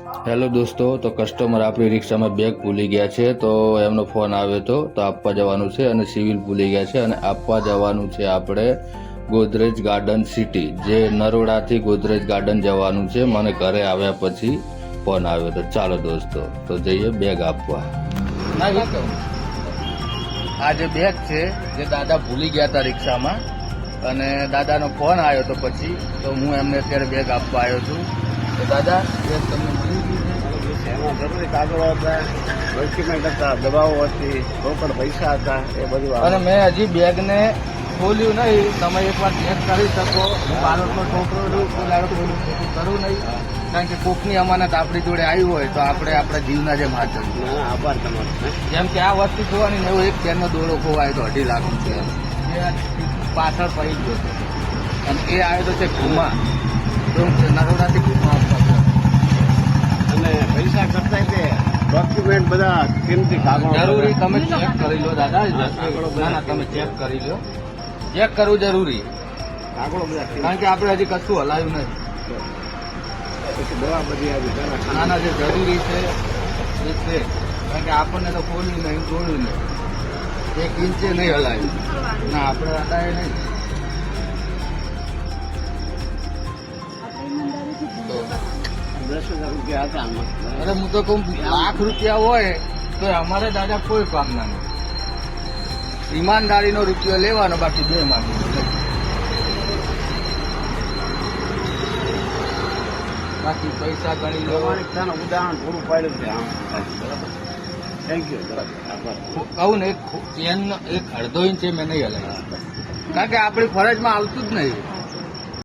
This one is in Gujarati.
હેલો દોસ્તો, તો કસ્ટમર આપણી રિક્ષામાં બેગ ભૂલી ગયા છે, તો એમનો ફોન આવ્યો હતો તો આપવા જવાનું છે અને સિવિલ ભૂલી ગયા છે અને આપવા જવાનું છે આપણે ગોદરેજ ગાર્ડન સિટી, જે નરોડાથી ગોદરેજ ગાર્ડન જવાનું છે. મને ઘરે આવ્યા પછી ફોન આવ્યો તો ચાલો દોસ્તો તો જઈએ બેગ આપવા. આ જે બેગ છે જે દાદા ભૂલી ગયા હતા રિક્ષામાં અને દાદાનો ફોન આવ્યો તો પછી તો હું એમને અત્યારે બેગ આપવા આવ્યો છું. તો દાદા બેગ તમને મળી ગયું છે? એમાં જરૂરી કાગળો હતા, ડોક્યુમેન્ટ હતા, દવાઓ હતી, રોકડ પૈસા હતા, એ બધું. અને મેં હજી બેગને ખોલ્યું નહીં. તમે એકવાર ચેક કરી શકો. હું બાળકનો છોકરો છું, કોઈ દાડો કોઈનું ખોટું કરું નહીં, કારણ કે કોકની અમાનત આપણી જોડે આવી હોય તો આપણે આપણા જીવના જેમ હાચવીએ. આભાર તમારો. જેમ કે આ વસ્તુ જોવાની ને એવો એક પેનનો દોરો ખોવાય તો 2.5 લાખ રૂપિયા એ પાછળ પડી ગયો છે. અને એ આવ્યો તો છે ઘુમા, નરોડાથી ઘુમા આપવા છે. અને પૈસા કરતા તે ડોક્યુમેન્ટ બધા કિંમતી કાગળો જરૂરી તમે ચેક કરી લો દાદા. ના ના, તમે ચેક કરી લો. ચેક કરવું જરૂરી, કાગળો બધા કારણ કે આપણે હજી કશું હલાવ્યું નથી. પછી દવા બધી આવી નાના જે જરૂરી છે એ છે, કારણ કે આપણને તો ખોલ્યું નહીં, જોડ્યું નહીં, 1 ઇંચે નહીં હલાવ્યું. ના, આપણે હટાય નહીં. ₹10,000 હતા આમાં. અરે હું તો કહું લાખ રૂપિયા હોય તો અમારે દાદા કોઈ કામના નહીં. ઈમાનદારીનો રૂપિયો લેવાનો, બાકી 2 માંગી. બાકી પૈસા ગણી લો. તમારે ઉદાહરણ પૂરું પાડ્યું છે. Thank you. આભાર. કહું ને એક અડધો ઇંચ મેં નહીં હલાવ્યું, કારણ કે આપણી ફરજમાં આવતું જ નહીં.